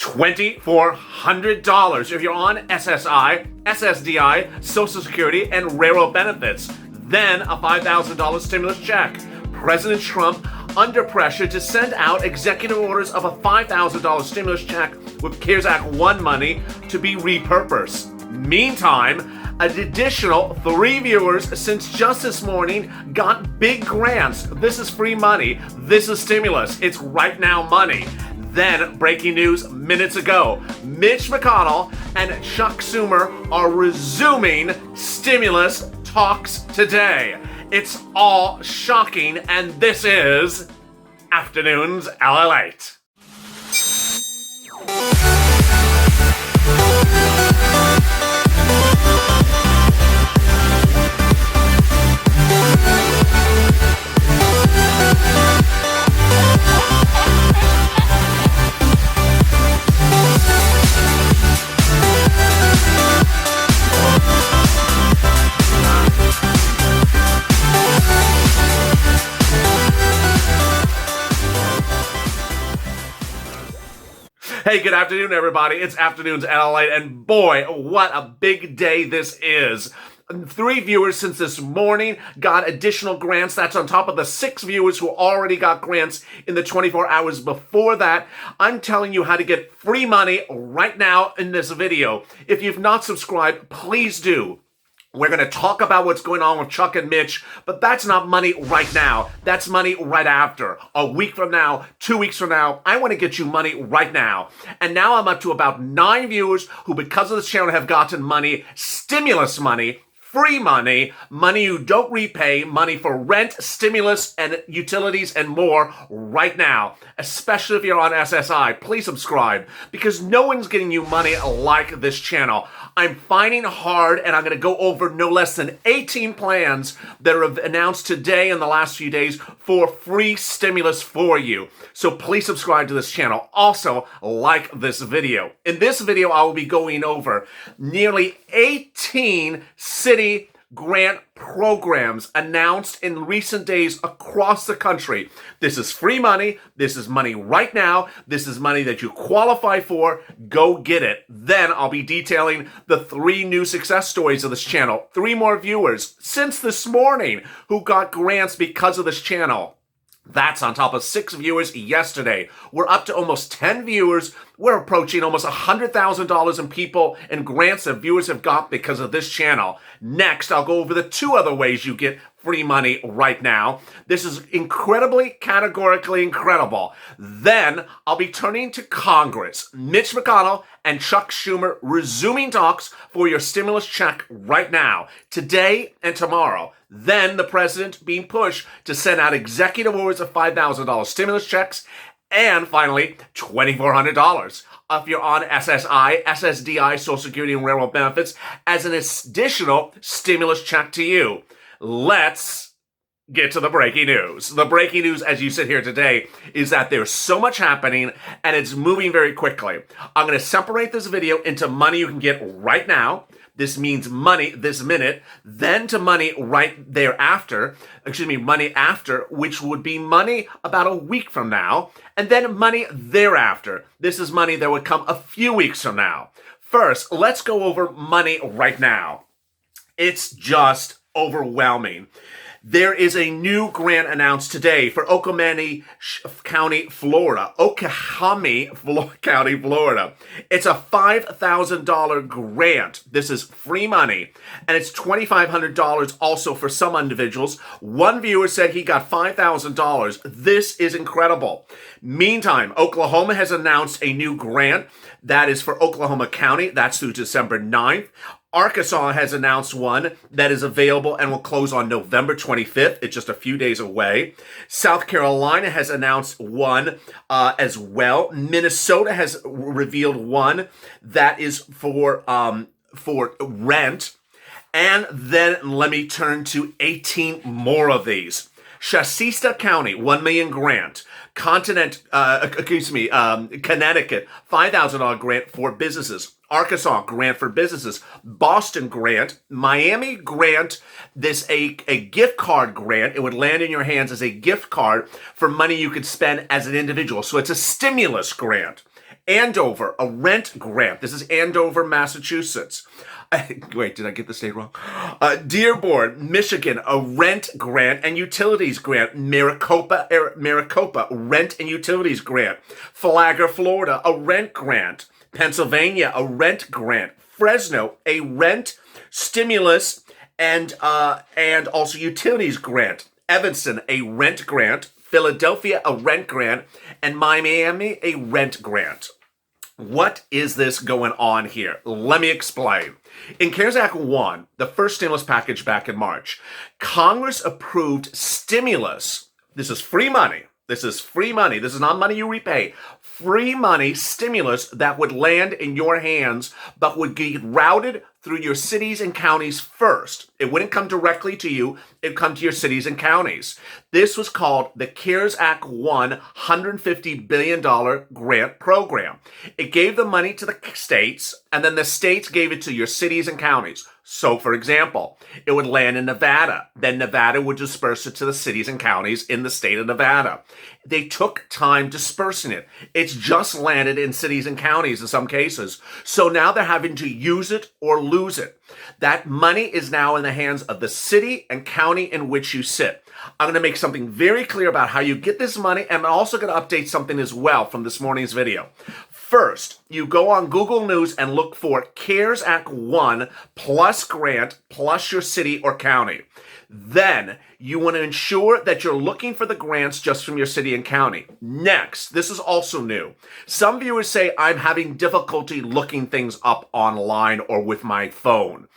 $2,400 if you're on SSI, SSDI, Social Security, and railroad benefits. Then a $5,000 stimulus check. President Trump under pressure to send out executive orders of a $5,000 stimulus check with CARES Act 1 money to be repurposed. Meantime, an additional 3 viewers since just this morning got big grants. This is free money. This is stimulus. It's right now money. Then, breaking news minutes ago, Mitch McConnell and Chuck Schumer are resuming stimulus talks today. It's all shocking, and this is Afternoons LALATE. Hey, good afternoon, everybody. It's Afternoons LALATE, and boy, what a big day this is. 3 viewers since this morning got additional grants. That's on top of the 6 viewers who already got grants in the 24 hours before that. I'm telling you how to get free money right now in this video. If you've not subscribed, please do. We're going to talk about what's going on with Chuck and Mitch, but that's not money right now. That's money right after. A week from now, 2 weeks from now, I want to get you money right now. And now I'm up to about 9 viewers who, because of this channel, have gotten money, stimulus money, free money, money you don't repay, money for rent, stimulus, and utilities, and more right now. Especially if you're on SSI, please subscribe, because no one's getting you money like this channel. I'm finding hard, and I'm going to go over no less than 18 plans that are announced today in the last few days for free stimulus for you. So please subscribe to this channel. Also, like this video. In this video, I will be going over nearly 18 city grant programs announced in recent days across the country. This is free money. This is money right now. This is money that you qualify for. Go get it. Then I'll be detailing the 3 new success stories of this channel. 3 more viewers since this morning who got grants because of this channel. That's on top of 6 viewers yesterday. We're up to almost 10 viewers. We're approaching almost $100,000 in people and grants that viewers have got because of this channel. Next, I'll go over the 2 other ways you get free money right now. This is incredibly, categorically incredible. Then, I'll be turning to Congress. Mitch McConnell and Chuck Schumer resuming talks for your stimulus check right now, today and tomorrow. Then, the president being pushed to send out executive orders of $5,000 stimulus checks. And finally, $2,400 if you're on SSI, SSDI, Social Security, and railroad benefits as an additional stimulus check to you. Let's get to the breaking news. The breaking news as you sit here today is that there's so much happening and it's moving very quickly. I'm going to separate this video into money you can get right now. This means money this minute, then to money right thereafter, money after, which would be money about a week from now, and then money thereafter. This is money that would come a few weeks from now. First, let's go over money right now. It's just overwhelming. There is a new grant announced today for Oklahoma County, Florida. County, Florida. It's a $5,000 grant. This is free money. And it's $2,500 also for some individuals. One viewer said he got $5,000. This is incredible. Meantime, Oklahoma has announced a new grant that is for Oklahoma County. That's through December 9th. Arkansas has announced one that is available and will close on November 25th. It's just a few days away. South Carolina has announced one as well. Minnesota has revealed one that is for rent. And then let me turn to 18 more of these. Shasta County, $1 million grant. Connecticut, $5,000 grant for businesses. Arkansas grant for businesses. Boston grant. Miami grant. This a gift card grant. It would land in your hands as a gift card for money you could spend as an individual. So it's a stimulus grant. Andover, a rent grant. This is Andover, Massachusetts. Wait, did I get the state wrong? Dearborn, Michigan, a rent grant and utilities grant. Maricopa, rent and utilities grant. Flagler, Florida, a rent grant. Pennsylvania, a rent grant. Fresno, a rent stimulus and also utilities grant. Evanston, a rent grant. Philadelphia, a rent grant. And Miami, a rent grant. What is this going on here? Let me explain. In CARES Act 1, the first stimulus package back in March, Congress approved stimulus. This is free money. This is free money. This is not money you repay. Free money stimulus that would land in your hands, but would get routed through your cities and counties first. It wouldn't come directly to you. It would come to your cities and counties. This was called the CARES Act 1 $150 billion grant program. It gave the money to the states, and then the states gave it to your cities and counties. So, for example, it would land in Nevada. Then Nevada would disperse it to the cities and counties in the state of Nevada. They took time dispersing it. It's just landed in cities and counties in some cases. So now they're having to use it or lose it. That money is now in the hands of the city and county in which you sit. I'm going to make something very clear about how you get this money, and I'm also going to update something as well from this morning's video. First, you go on Google News and look for CARES Act 1 plus grant plus your city or county. Then you want to ensure that you're looking for the grants just from your city and county. Next, this is also new. Some viewers say I'm having difficulty looking things up online or with my phone.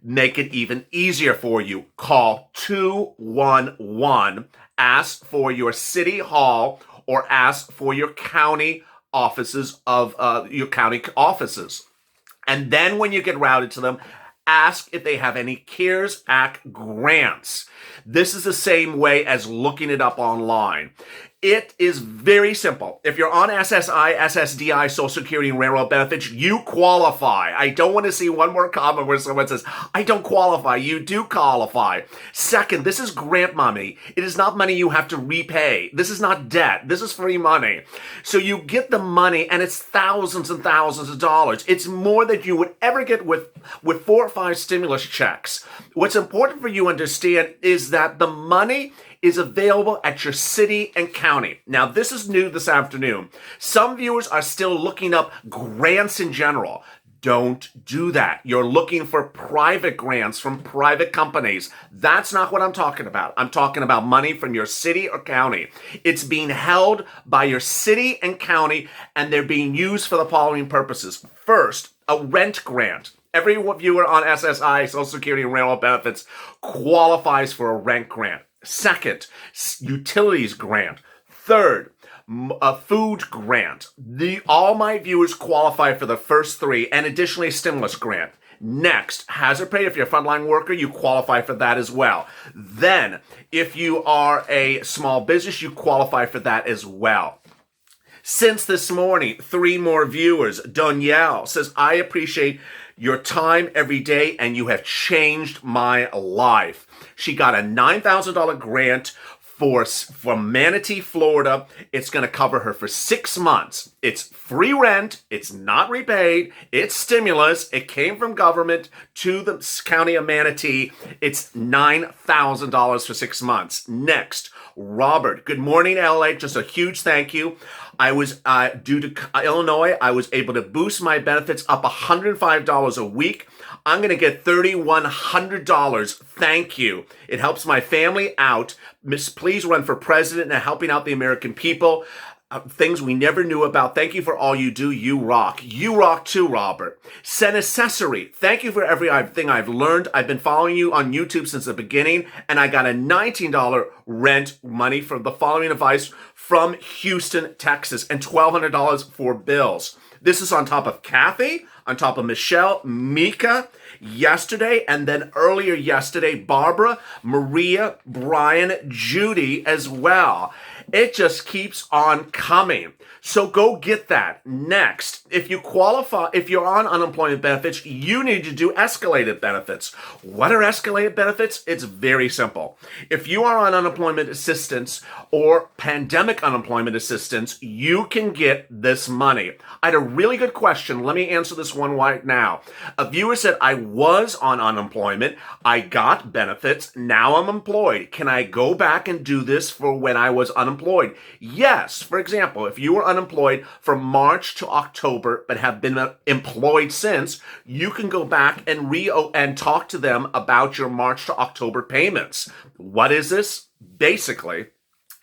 Make it even easier for you. Call 211, ask for your city hall or ask for your county offices of your county offices. And then when you get routed to them, ask if they have any CARES Act grants. This is the same way as looking it up online. It is very simple. If you're on SSI, SSDI, Social Security, and Railroad benefits, you qualify. I don't want to see one more comment where someone says, I don't qualify. You do qualify. Second, this is grant money. It is not money you have to repay. This is not debt. This is free money. So you get the money, and it's thousands and thousands of dollars. It's more than you would ever get with 4 or 5 stimulus checks. What's important for you to understand is that the money is available at your city and county. Now, this is new this afternoon. Some viewers are still looking up grants in general. Don't do that. You're looking for private grants from private companies. That's not what I'm talking about. I'm talking about money from your city or county. It's being held by your city and county, and they're being used for the following purposes. First, a rent grant. Every viewer on SSI, Social Security, and Railroad benefits qualifies for a rent grant. Second, utilities grant. Third, a food grant. All my viewers qualify for the first 3, and additionally, a stimulus grant. Next, hazard pay. If you're a frontline worker, you qualify for that as well. Then, if you are a small business, you qualify for that as well. Since this morning, 3 more viewers. Danielle says, I appreciate your time every day, and you have changed my life. She got a $9,000 grant from Manatee, Florida. It's going to cover her for 6 months. It's free rent. It's not repaid. It's stimulus. It came from government to the county of Manatee. It's $9,000 for 6 months. Next, Robert. Good morning, LA. Just a huge thank you. I was, due to Illinois, I was able to boost my benefits up $105 a week. I'm going to get $3,100. Thank you. It helps my family out. Please run for president and helping out the American people. Things we never knew about. Thank you for all you do. You rock. You rock too, Robert. Accessory. Thank you for everything I've learned. I've been following you on YouTube since the beginning, and I got a $19 rent money from the following advice from Houston, Texas, and $1,200 for bills. This is on top of Kathy, on top of Michelle, Mika, yesterday, and then earlier yesterday, Barbara, Maria, Brian, Judy as well. It just keeps on coming. So go get that. Next, if you qualify, if you're on unemployment benefits, you need to do escalated benefits. What are escalated benefits? It's very simple. If you are on unemployment assistance or pandemic unemployment assistance, you can get this money. I had a really good question. Let me answer this one right now. A viewer said, I was on unemployment. I got benefits. Now I'm employed. Can I go back and do this for when I was unemployed? Yes. For example, if you were unemployed from March to October but have been employed since, you can go back and talk to them about your March to October payments. What is this? Basically,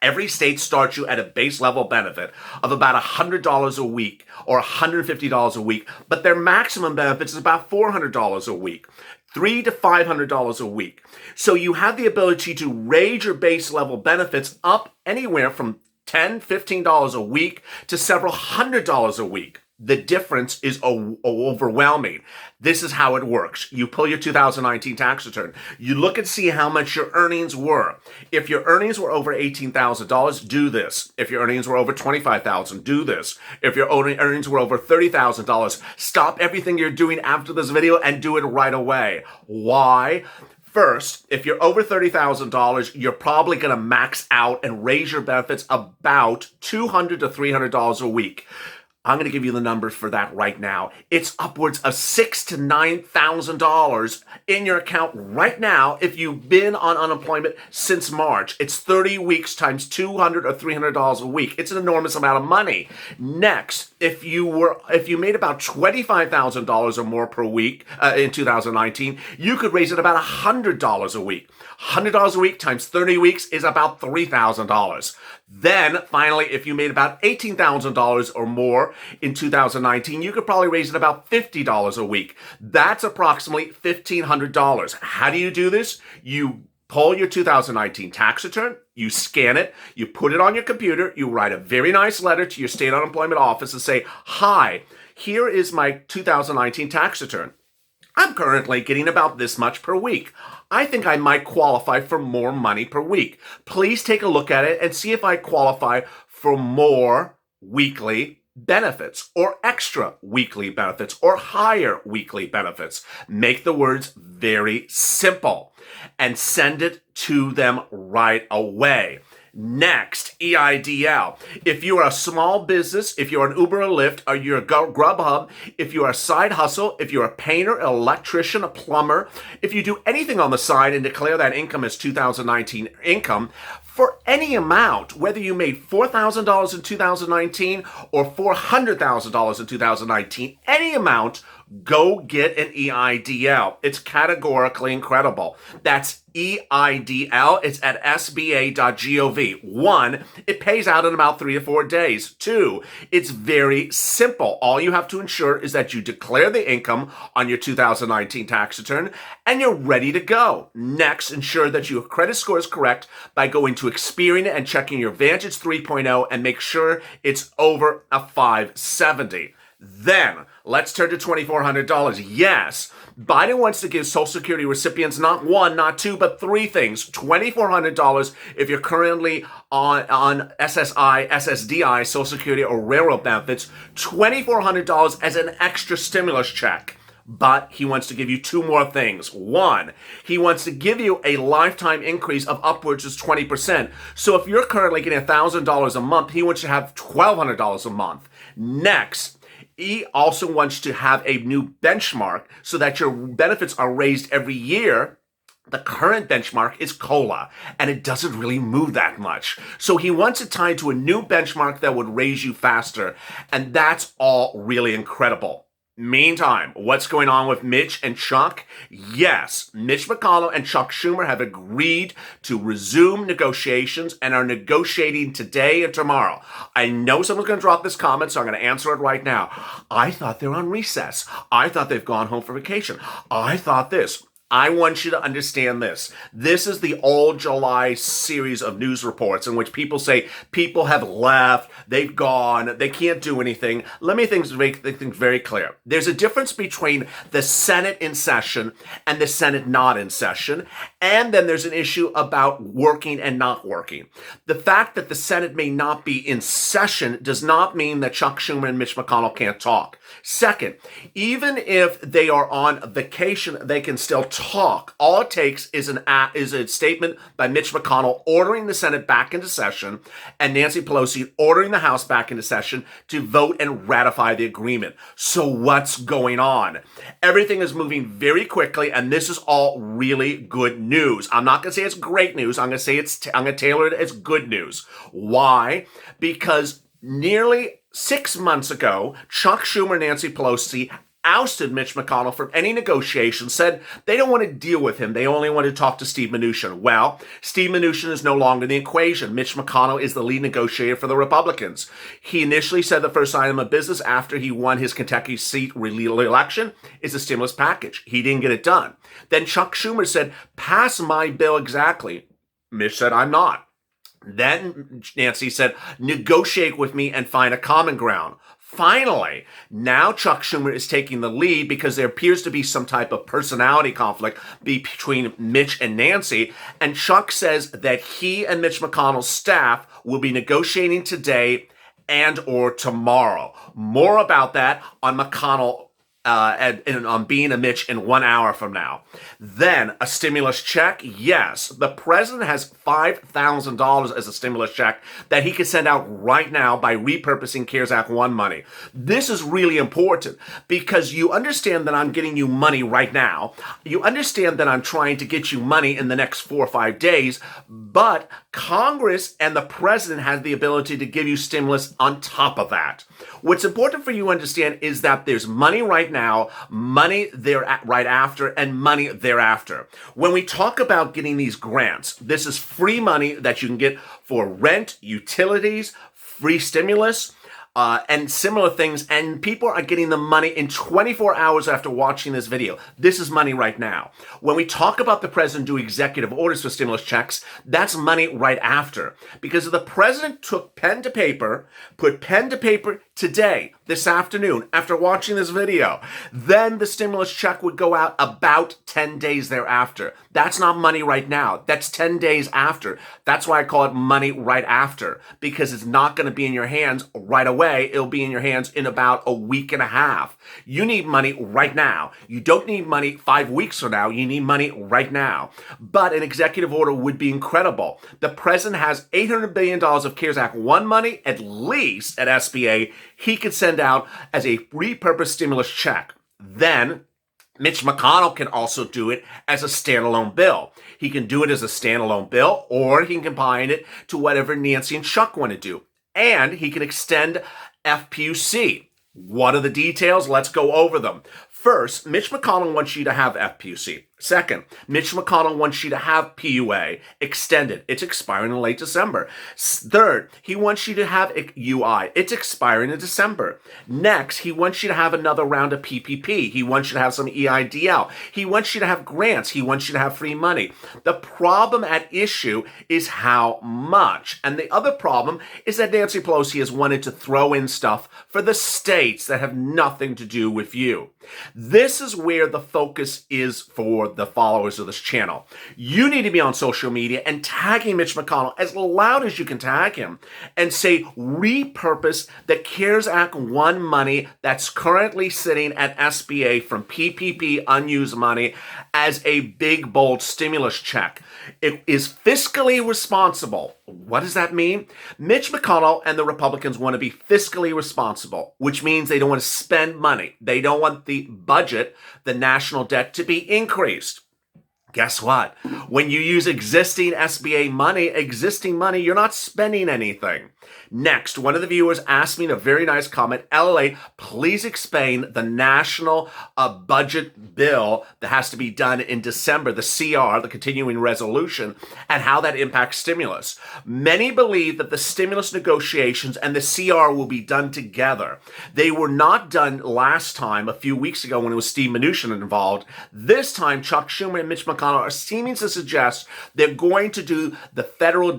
every state starts you at a base level benefit of about $100 a week or $150 a week, but their maximum benefits is about $400 a week. $300 to $500 a week. So you have the ability to raise your base level benefits up anywhere from $10, $15 a week to several $100s a week. The difference is overwhelming. This is how it works. You pull your 2019 tax return. You look and see how much your earnings were. If your earnings were over $18,000, do this. If your earnings were over $25,000, do this. If your earnings were over $30,000, stop everything you're doing after this video and do it right away. Why? First, if you're over $30,000, you're probably going to max out and raise your benefits about $200 to $300 a week. I'm going to give you the numbers for that right now. It's upwards of $6,000 to $9,000 in your account right now if you've been on unemployment since March. It's 30 weeks times $200 or $300 a week. It's an enormous amount of money. Next, if you made about $25,000 or more per week in 2019, you could raise it about $100 a week. $100 a week times 30 weeks is about $3,000. Then, finally, if you made about $18,000 or more in 2019, you could probably raise it about $50 a week. That's approximately $1,500. How do you do this? You pull your 2019 tax return, you scan it, you put it on your computer, you write a very nice letter to your state unemployment office and say, hi, here is my 2019 tax return. I'm currently getting about this much per week. I think I might qualify for more money per week. Please take a look at it and see if I qualify for more weekly benefits or extra weekly benefits or higher weekly benefits. Make the words very simple and send it to them right away. Next, EIDL. If you are a small business, if you're an Uber or Lyft, or you're a Grubhub, if you're a side hustle, if you're a painter, an electrician, a plumber, if you do anything on the side and declare that income as 2019 income, for any amount, whether you made $4,000 in 2019 or $400,000 in 2019, any amount, go get an EIDL. It's categorically incredible. That's EIDL. It's at sba.gov. 1, it pays out in about 3 to 4 days. 2, it's very simple. All you have to ensure is that you declare the income on your 2019 tax return and you're ready to go. Next, ensure that your credit score is correct by going to Experian and checking your Vantage 3.0 and make sure it's over a 570. Then, let's turn to $2,400. Yes, Biden wants to give Social Security recipients not 1, not 2, but 3 things. $2,400 if you're currently on SSI, SSDI, Social Security, or railroad benefits. $2,400 as an extra stimulus check. But he wants to give you 2 more things. 1, he wants to give you a lifetime increase of upwards of 20%. So if you're currently getting $1,000 a month, he wants you to have $1,200 a month. Next, he also wants to have a new benchmark so that your benefits are raised every year. The current benchmark is COLA, and it doesn't really move that much. So he wants it tied to a new benchmark that would raise you faster, and that's all really incredible. Meantime, what's going on with Mitch and Chuck? Yes, Mitch McConnell and Chuck Schumer have agreed to resume negotiations and are negotiating today and tomorrow. I know someone's going to drop this comment, so I'm going to answer it right now. I thought they're on recess. I thought they've gone home for vacation. I thought this. I want you to understand this. This is the all July series of news reports in which people say people have left, they've gone, they can't do anything. Let me make things very clear. There's a difference between the Senate in session and the Senate not in session, and then there's an issue about working and not working. The fact that the Senate may not be in session does not mean that Chuck Schumer and Mitch McConnell can't talk. Second, even if they are on vacation, they can still talk. All it takes is a statement by Mitch McConnell ordering the Senate back into session and Nancy Pelosi ordering the House back into session to vote and ratify the agreement. So what's going on? Everything is moving very quickly, and this is all really good news. I'm not going to say it's great news. I'm going to tailor it as good news. Why? Because nearly 6 months ago, Chuck Schumer and Nancy Pelosi ousted Mitch McConnell from any negotiations, said they don't want to deal with him. They only want to talk to Steve Mnuchin. Well, Steve Mnuchin is no longer in the equation. Mitch McConnell is the lead negotiator for the Republicans. He initially said the first item of business after he won his Kentucky seat re-election is a stimulus package. He didn't get it done. Then Chuck Schumer said, pass my bill exactly. Mitch said, I'm not. Then Nancy said, negotiate with me and find a common ground. Finally, now Chuck Schumer is taking the lead because there appears to be some type of personality conflict between Mitch and Nancy. And Chuck says that he and Mitch McConnell's staff will be negotiating today and or tomorrow. More about that on McConnell and on being a Mitch in 1 hour from now. Then a stimulus check. Yes, the president has $5,000 as a stimulus check that he could send out right now by repurposing CARES Act 1 money. This is really important because you understand that I'm getting you money right now. You understand that I'm trying to get you money in the next 4 or 5 days, but Congress and the president has the ability to give you stimulus on top of that. What's important for you to understand is that there's money right now, money there right after, and money thereafter. When we talk about getting these grants, this is free money that you can get for rent, utilities, free stimulus, and similar things, and people are getting the money in 24 hours after watching this video. This is money right now. When we talk about the president do executive orders for stimulus checks, that's money right after. Because if the president took pen to paper, put pen to paper today, this afternoon, after watching this video, then the stimulus check would go out about 10 days thereafter. That's not money right now. That's 10 days after. That's why I call it money right after, because it's not going to be in your hands right away. It'll be in your hands in about a week and a half. You need money right now. You don't need money 5 weeks from now. You need money right now. But an executive order would be incredible. The president has $800 billion of CARES Act 1 money, at least at SBA, he could send out as a repurposed stimulus check. Then Mitch McConnell can also do it as a standalone bill. He can do it as a standalone bill, or he can combine it to whatever Nancy and Chuck want to do. And he can extend FPUC. What are the details? Let's go over them. First, Mitch McConnell wants you to have FPUC. Second, Mitch McConnell wants you to have PUA extended. It's expiring in late December. Third, he wants you to have UI. It's expiring in December. Next, he wants you to have another round of PPP. He wants you to have some EIDL. He wants you to have grants. He wants you to have free money. The problem at issue is how much. And the other problem is that Nancy Pelosi has wanted to throw in stuff for the states that have nothing to do with you. This is where the focus is for the followers of this channel. You need to be on social media and tagging Mitch McConnell as loud as you can tag him and say, repurpose the CARES Act 1 money that's currently sitting at SBA from PPP unused money as a big, bold stimulus check. It is fiscally responsible. What does that mean? Mitch McConnell and the Republicans want to be fiscally responsible, which means they don't want to spend money. They don't want the budget, the national debt, to be increased. Guess what? When you use existing SBA money, you're not spending anything. Next, one of the viewers asked me in a very nice comment, LALATE, please explain the national budget bill that has to be done in December, the CR, the continuing resolution, and how that impacts stimulus. Many believe that the stimulus negotiations and the CR will be done together. They were not done last time, a few weeks ago, when it was Steve Mnuchin involved. This time, Chuck Schumer and Mitch McConnell are seeming to suggest they're going to do the federal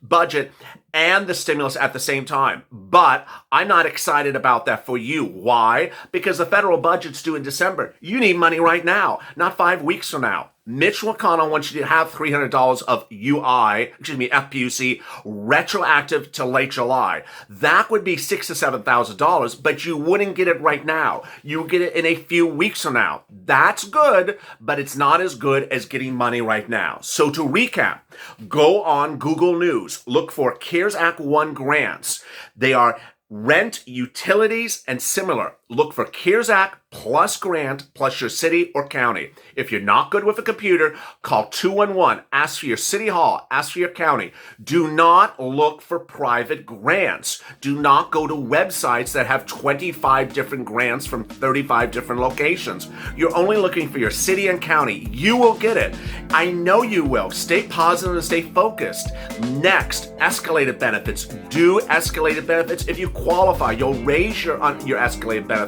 budget and the stimulus at the same time. But I'm not excited about that for you. Why? Because the federal budget's due in December. You need money right now, not 5 weeks from now. Mitch McConnell wants you to have $300 of FPUC, retroactive to late July. That would be $6,000 to $7,000, but you wouldn't get it right now. You would get it in a few weeks from now. That's good, but it's not as good as getting money right now. So to recap, go on Google News, look for CARES Act 1 grants. They are rent, utilities, and similar. Look for CARES Act plus grant plus your city or county. If you're not good with a computer, call 211. Ask for your city hall. Ask for your county. Do not look for private grants. Do not go to websites that have 25 different grants from 35 different locations. You're only looking for your city and county. You will get it. I know you will. Stay positive and stay focused. Next, escalated benefits. Do escalated benefits. If you qualify, you'll raise your escalated benefits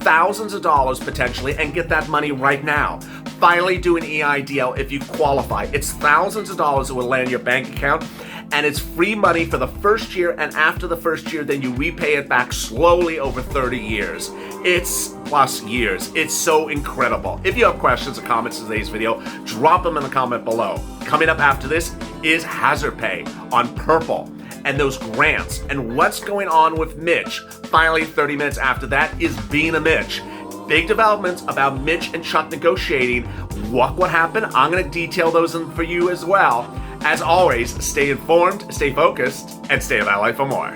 thousands of dollars potentially and get that money right now. Finally, do an EIDL if you qualify. It's thousands of dollars that will land in your bank account, and it's free money for the first year, and after the first year, then you repay it back slowly over 30 years. It's plus years. It's so incredible. If you have questions or comments in today's video, drop them in the comment below. Coming up after this is Hazard Pay on Purple and those grants and what's going on with Mitch. Finally, 30 minutes after that is Being a Mitch. Big developments about Mitch and Chuck negotiating. What happened? I'm going to detail those for you as well. As always, stay informed, stay focused, and stay of LA for more.